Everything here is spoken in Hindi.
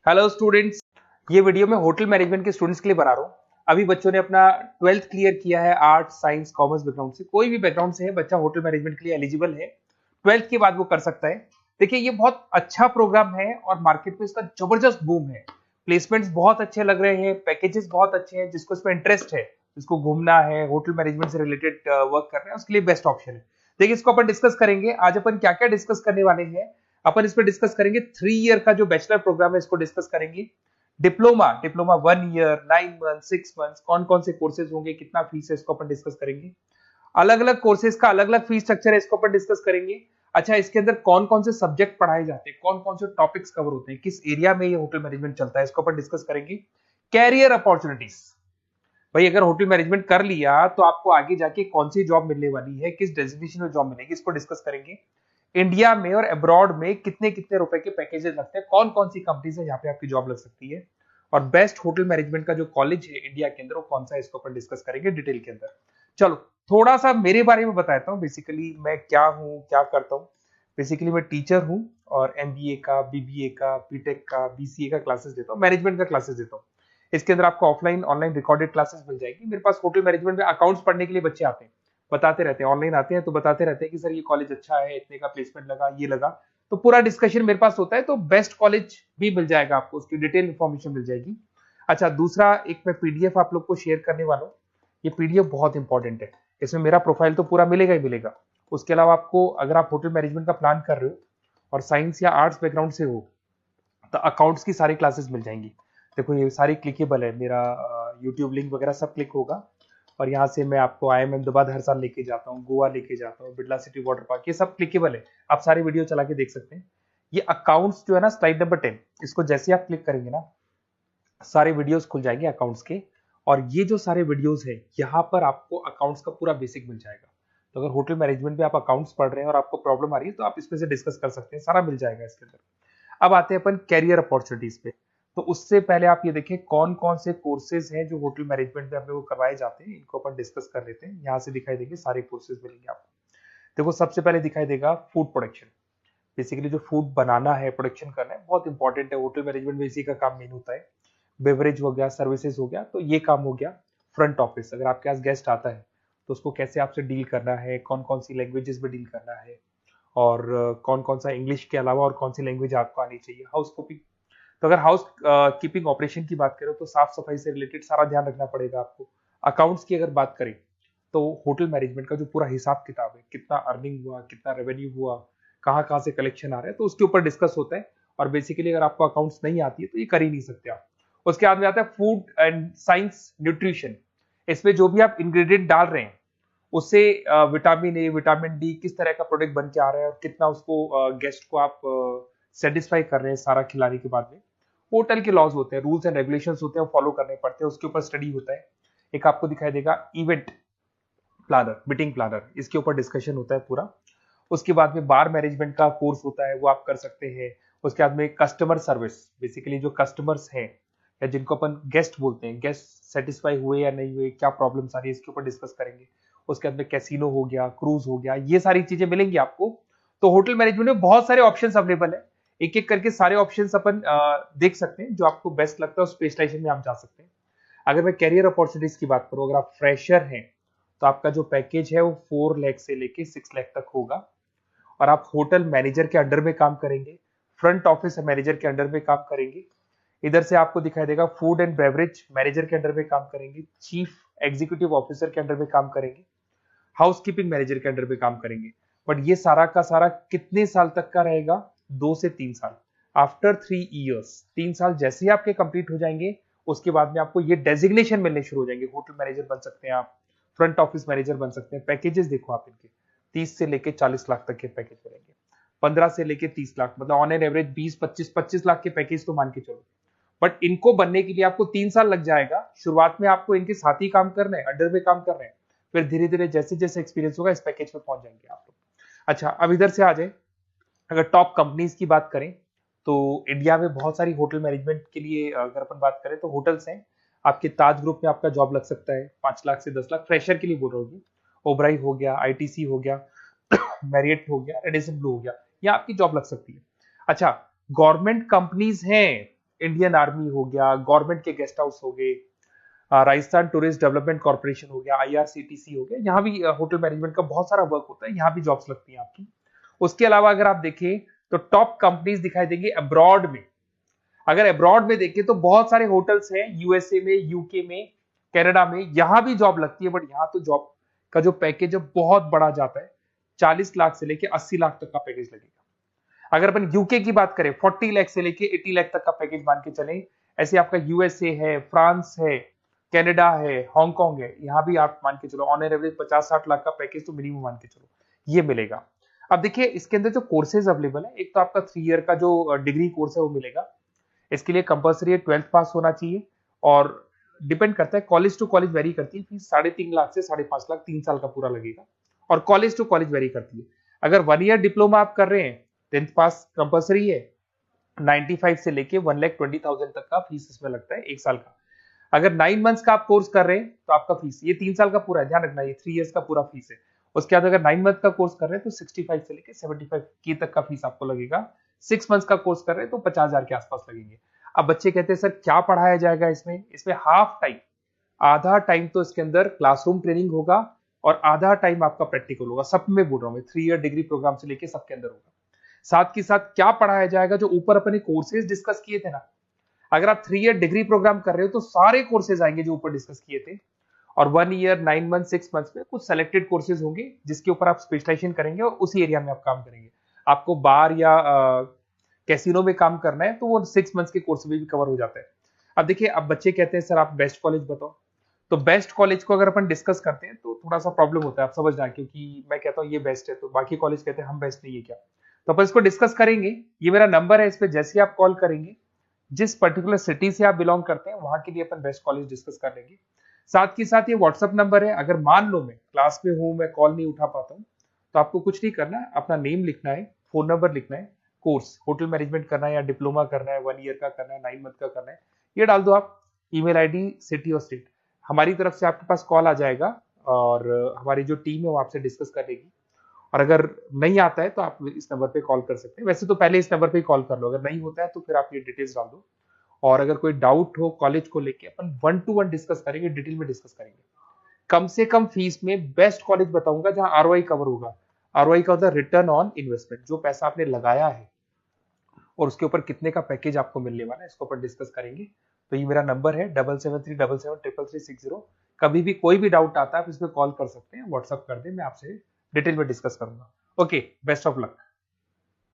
हेलो स्टूडेंट्स, ये वीडियो मैं होटल मैनेजमेंट के स्टूडेंट्स के लिए बना रहा हूँ। अभी बच्चों ने अपना 12th क्लियर किया है, आर्ट साइंस कॉमर्स बैकग्राउंड से, कोई भी बैकग्राउंड से है बच्चा होटल मैनेजमेंट के लिए एलिजिबल है। 12th के बाद वो कर सकता है। देखिए, ये बहुत अच्छा प्रोग्राम है और मार्केट में इसका जबरदस्त बूम है। प्लेसमेंट्स बहुत अच्छे लग रहे हैं, पैकेजेस बहुत अच्छे हैं। जिसको इसमें इंटरेस्ट है, जिसको घूमना है, होटल मैनेजमेंट से रिलेटेड वर्क करना है, उसके लिए बेस्ट ऑप्शन है। देखिए, इसको अपन डिस्कस करेंगे। आज अपन क्या क्या डिस्कस करने वाले हैं। अपन इसमें डिस्कस करेंगे 3 ईयर का जो बैचलर प्रोग्राम है, इसको डिस्कस करेंगे। Diploma diploma 1 year, 9 month, 6 month, कौन कौन से कोर्सेज होंगे, कितना फीस है, इसको अपन डिस्कस करेंगे। अलग अलग कोर्सेज का अलग अलग फीस स्ट्रक्चर है, इसको अपन डिस्कस करेंगे। अच्छा, इसके अंदर कौन कौन से सब्जेक्ट पढ़ाए जाते हैं, कौन कौन से टॉपिक्स कवर होते हैं, किस एरिया में ये होटल मैनेजमेंट चलता है, इसको अपन डिस्कस करेंगे। कैरियर अपॉर्चुनिटीज, भाई अगर होटल मैनेजमेंट कर लिया तो आपको आगे जाके कौन सी जॉब मिलने वाली है, किस डेजिग्नेशन में जॉब मिलेगी, इसको डिस्कस करेंगे। इंडिया में और अब्रॉड में कितने कितने रुपए के पैकेजेस लगते हैं, कौन कौन सी कंपनीज है जहां पे आपकी जॉब लग सकती है, और बेस्ट होटल मैनेजमेंट का जो कॉलेज है इंडिया के अंदर वो कौन सा है, इसको अपन डिस्कस करेंगे डिटेल के अंदर। चलो, थोड़ा सा मेरे बारे में बताता हूँ। बेसिकली मैं क्या हूँ, क्या करता हूँ। बेसिकली मैं टीचर हूँ और एमबीए का, बीबीए का, बीटेक का, बीसीए का क्लासेस देता हूँ, मैनेजमेंट का क्लासेस देता हूँ। इसके अंदर आपको ऑफलाइन ऑनलाइन रिकॉर्डेड क्लासेस मिल जाएगी। मेरे पास होटल मैनेजमेंट में अकाउंट्स पढ़ने के लिए बच्चे आते हैं, बताते रहते हैं, ऑनलाइन आते हैं तो बताते रहते हैं कि सर ये कॉलेज अच्छा है, इतने का प्लेसमेंट लगा, ये लगा। तो पूरा डिस्कशन मेरे पास होता है, तो बेस्ट कॉलेज भी मिल जाएगा आपको, उसकी डिटेल इंफॉर्मेशन मिल जाएगी। अच्छा, दूसरा एक मैं पीडीएफ आप लोग को शेयर करने वाला हूँ। ये पीडीएफ बहुत इंपॉर्टेंट है, इसमें मेरा प्रोफाइल तो पूरा मिलेगा ही मिलेगा। उसके अलावा आपको, अगर आप होटल मैनेजमेंट का प्लान कर रहे हो और साइंस या आर्ट्स बैकग्राउंड से हो, तो अकाउंट्स की सारी क्लासेस मिल जाएंगी। देखो, ये सारी क्लिकेबल है, मेरा यूट्यूब लिंक वगैरह सब क्लिक होगा। और यहाँ से मैं आपको IIM अहमदाबाद हर साल लेके जाता हूँ, गोवा लेके जाता हूँ, बिरला सिटी वाटर पार्क, ये सब क्लिकेबल है। आप सारी वीडियो चला के देख सकते हैं। ये अकाउंट्स जो है ना, स्लाइड नंबर 10, इसको जैसे आप क्लिक करेंगे ना, सारे वीडियोस खुल जाएंगे अकाउंट्स के। और ये जो सारे वीडियोस है, यहाँ पर आपको अकाउंट्स का पूरा बेसिक मिल जाएगा। तो अगर होटल मैनेजमेंट में आप अकाउंट्स पढ़ रहे हैं और आपको प्रॉब्लम आ रही है, तो आप इसमें से डिस्कस कर सकते हैं, सारा मिल जाएगा इसके अंदर। अब आते हैं अपन कैरियर अपॉर्चुनिटीज पे। तो उससे पहले आप ये देखें कौन कौन से कोर्सेज हैं जो होटल मैनेजमेंट में अपने को करवाए जाते हैं, इनको अपन डिस्कस कर लेते हैं। यहाँ से दिखाई देंगे सारे कोर्सेज मिलेंगे आपको। देखो, सबसे पहले दिखाई देगा फूड प्रोडक्शन। बेसिकली जो फूड बनाना है, प्रोडक्शन करना है, बहुत इंपॉर्टेंट है। होटल मैनेजमेंट में इसी का काम मेन होता है। बेवरेज हो गया, सर्विसेज हो गया, तो ये काम हो गया। फ्रंट ऑफिस, अगर आपके पास गेस्ट आता है तो उसको कैसे आपसे डील करना है, कौन कौन सी लैंग्वेजेस में डील करना है, और कौन कौन सा इंग्लिश के अलावा और कौन सी लैंग्वेज आपको आनी चाहिए। हाउस कीपिंग, तो अगर हाउस कीपिंग ऑपरेशन की बात करें तो साफ सफाई से रिलेटेड सारा ध्यान रखना पड़ेगा आपको। अकाउंट्स की अगर बात करें तो होटल मैनेजमेंट का जो पूरा हिसाब किताब है, कितना अर्निंग हुआ, कितना रेवेन्यू हुआ, कहाँ कहाँ से कलेक्शन आ रहा है, तो उसके ऊपर डिस्कस होता है। और बेसिकली अगर आपको अकाउंट्स नहीं आती है तो ये कर ही नहीं सकते आप। उसके बाद में आता है फूड एंड साइंस न्यूट्रिशन। इसमें जो भी आप इंग्रेडिएंट डाल रहे हैं, उससे विटामिन ए, विटामिन डी, किस तरह का प्रोडक्ट बन के आ रहा है और कितना उसको गेस्ट को आप सेटिस्फाई कर रहे हैं सारा खिलाने के बाद में। होटल के लॉज होते हैं, रूल्स एंड रेगुलेशंस होते हैं, वो फॉलो करने पड़ते हैं, उसके ऊपर स्टडी होता है। एक आपको दिखाई देगा इवेंट प्लानर, मीटिंग प्लानर, इसके ऊपर डिस्कशन होता है पूरा। उसके बाद में बार मैनेजमेंट का कोर्स होता है, वो आप कर सकते हैं। उसके बाद में कस्टमर सर्विस, बेसिकली जो कस्टमर्स हैं या जिनको अपन गेस्ट बोलते हैं, गेस्ट सेटिस्फाई हुए या नहीं हुए, क्या प्रॉब्लम्स आ रही है, इसके ऊपर डिस्कस करेंगे। उसके बाद में कैसीनो हो गया, क्रूज हो गया, ये सारी चीजें मिलेंगी आपको। तो होटल मैनेजमेंट में बहुत सारे ऑप्शन अवेलेबल है। एक एक करके सारे ऑप्शन अपन देख सकते हैं, जो आपको बेस्ट लगता है उस स्पेशलाइजेशन में आप जा सकते हैं। अगर मैं कैरियर अपॉर्चुनिटीज की बात करूं, अगर आप फ्रेशर हैं तो आपका जो पैकेज है वो 4 लाख से लेके 6 लाख तक होगा। और आप होटल मैनेजर के अंडर में काम करेंगे, फ्रंट ऑफिस मैनेजर के अंडर में काम करेंगे। इधर से आपको दिखाई देगा फूड एंड बेवरेज मैनेजर के अंडर में काम करेंगे, चीफ एग्जीक्यूटिव ऑफिसर के अंडर में काम करेंगे, हाउस कीपिंग मैनेजर के अंडर में काम करेंगे। बट ये सारा का सारा कितने साल तक का रहेगा? 2 से 3 साल। आफ्टर 3 ईयर्स, 3 साल जैसे ही आपके कंप्लीट हो जाएंगे, उसके बाद में आपको ये डेजिग्नेशन मिलने शुरू हो जाएंगे। होटल मैनेजर बन सकते हैं आप, फ्रंट ऑफिस मैनेजर बन सकते हैं। पैकेजेस देखो आप इनके, 30 से लेके 40 लाख तक के पैकेज मिलेंगे, 15 से लेके 30 लाख, मतलब ऑन एन एवरेज 20, 25, 25 लाख के पैकेज तो मान के चलो। बट इनको बनने के लिए आपको 3 साल लग जाएगा। शुरुआत में आपको इनके साथ ही काम करना है, अंडर में काम कर रहे हैं, फिर धीरे धीरे जैसे जैसे एक्सपीरियंस होगा इस पैकेज पे पहुंच जाएंगे आप लोग। अच्छा, अब इधर से आ जाए, अगर टॉप कंपनीज की बात करें तो इंडिया में बहुत सारी होटल मैनेजमेंट के लिए अगर अपन बात करें तो होटल्स हैं। आपके ताज ग्रुप में आपका जॉब लग सकता है, 5 लाख से 10 लाख, फ्रेशर के लिए बोल रहा हूँ। ओबराई हो गया, आईटीसी हो गया, मैरियट हो गया, रेडिसन ब्लू हो गया, ये आपकी जॉब लग सकती है। अच्छा, गवर्नमेंट कंपनीज हैं इंडियन आर्मी हो गया, गवर्नमेंट के गेस्ट हाउस हो गए, राजस्थान टूरिस्ट डेवलपमेंट कॉर्पोरेशन हो गया, आईआरसीटीसी हो गया, यहाँ भी होटल मैनेजमेंट का बहुत सारा वर्क होता है, यहाँ भी जॉब्स लगती हैं आपकी। उसके अलावा अगर आप देखें तो टॉप कंपनीज दिखाई देंगे अब्रॉड में। अगर अब्रॉड में देखें तो बहुत सारे होटल्स हैं यूएसए में, यूके में, कनाडा में, यहां भी जॉब लगती है। बट यहाँ तो जॉब का जो पैकेज है बहुत बड़ा जाता है, 40 लाख से लेके 80 लाख तक का पैकेज लगेगा। अगर अपन यूके की बात करें 40 लाख से लेके 80 लाख तक का पैकेज मान के चले। ऐसे आपका यूएसए है, फ्रांस है, कनाडा है, हांगकांग है, यहाँ भी आप मान के चलो ऑन एन एवरेज 50-60 लाख का पैकेज तो मिनिमम मान के चलो ये मिलेगा। अब देखिए इसके अंदर जो कोर्सेज अवेलेबल है, एक तो आपका 3 ईयर का जो डिग्री कोर्स है वो मिलेगा। इसके लिए कंपलसरी 12th पास होना चाहिए और डिपेंड करता है, कॉलेज टू कॉलेज वेरी करती है फीस। 3.5 लाख से 5.5 लाख 3 साल का पूरा लगेगा और कॉलेज टू कॉलेज वेरी करती है। अगर 1 ईयर डिप्लोमा आप कर रहे हैं, 10th पास कंपलसरी है, 95 से लेके 1,20,000 तक का फीस इसमें लगता है 1 साल का। अगर 9 मंथ्स का आप कोर्स कर रहे हैं तो आपका फीस, ये 3 साल का पूरा है, ध्यान रखना, ये 3 इयर्स का पूरा फीस है। उसके बाद अगर 9 मंथ का कोर्स कर रहे हैं तो 65 से लेके 75 के तक का फीस आपको लगेगा। 6 मंथ्स का कोर्स कर रहे हैं तो 50,000 के आसपास लगेंगे। अब बच्चे कहते हैं सर क्या पढ़ाया जाएगा इसमें? इसमें हाफ टाइम, आधा टाइम तो इसके अंदर क्लासरूम ट्रेनिंग होगा और आधा टाइम आपका प्रैक्टिकल होगा। सब में बोल रहा हूँ मैं, 3 ईयर डिग्री प्रोग्राम से लेके सबके अंदर होगा। साथ के साथ क्या पढ़ाया जाएगा, जो ऊपर अपने कोर्सेज डिस्कस किए थे ना, अगर आप 3 ईयर डिग्री प्रोग्राम कर रहे हो तो सारे कोर्सेज आएंगे जो ऊपर डिस्कस किए थे। और 1 ईयर, 9 मंथ, 6 मंथ में कुछ सेलेक्टेड कोर्सेज होंगे जिसके ऊपर आप स्पेशलाइजेशन करेंगे और उसी एरिया में आप काम करेंगे। आपको बार या कैसीनो में काम करना है तो वो 6 मंथ्स के कोर्स में भी कवर हो जाता है। अब देखिए, अब बच्चे कहते हैं सर आप बेस्ट कॉलेज बताओ। तो बेस्ट कॉलेज को अगर अपन डिस्कस करते हैं तो थोड़ा सा प्रॉब्लम होता है, आप समझना, क्योंकि मैं कहता हूँ ये बेस्ट है तो बाकी कॉलेज कहते हैं हम बेस्ट नहीं है क्या। तो अपन इसको डिस्कस करेंगे। ये मेरा नंबर है, इस पे जैसे ही आप कॉल करेंगे, जिस पर्टिकुलर सिटी से आप बिलोंग करते हैं वहां के लिए अपन बेस्ट कॉलेज डिस्कस कर लेंगे। साथ के साथ ये व्हाट्सअप नंबर है, अगर मान लो मैं क्लास में हूं, मैं कॉल नहीं उठा पाता हूँ, तो आपको कुछ नहीं करना है, अपना नेम लिखना है, फोन नंबर लिखना है, कोर्स होटल मैनेजमेंट करना है या डिप्लोमा करना है, 1 ईयर का करना है, 9 मंथ का करना है, ये डाल दो आप, ईमेल आईडी, सिटी और स्टेट। हमारी तरफ से आपके पास कॉल आ जाएगा और हमारी जो टीम है वो आपसे डिस्कस करेगी। और अगर नहीं आता है तो आप इस नंबर पे कॉल कर सकते हैं। वैसे तो पहले इस नंबर पे कॉल कर लो, अगर नहीं होता है तो फिर आप ये डिटेल्स डाल दो। और अगर कोई डाउट हो कॉलेज को लेके, अपन 1 to 1 डिस्कस करेंगे, डिटेल में डिस्कस करेंगे। कम से कम फीस में बेस्ट कॉलेज बताऊंगा जहां आरओआई कवर होगा। आरओआई का होता है रिटर्न ऑन इन्वेस्टमेंट, जो पैसा आपने लगाया है और उसके ऊपर कितने का पैकेज आपको मिलने वाला है, इसको अपन डिस्कस करेंगे। तो ये मेरा नंबर है 7737733360। कभी भी कोई भी डाउट आता है आप इस पर कॉल कर सकते हैं, व्हाट्सअप कर दे, मैं आपसे डिटेल में डिस्कस करूंगा। Okay, best of luck.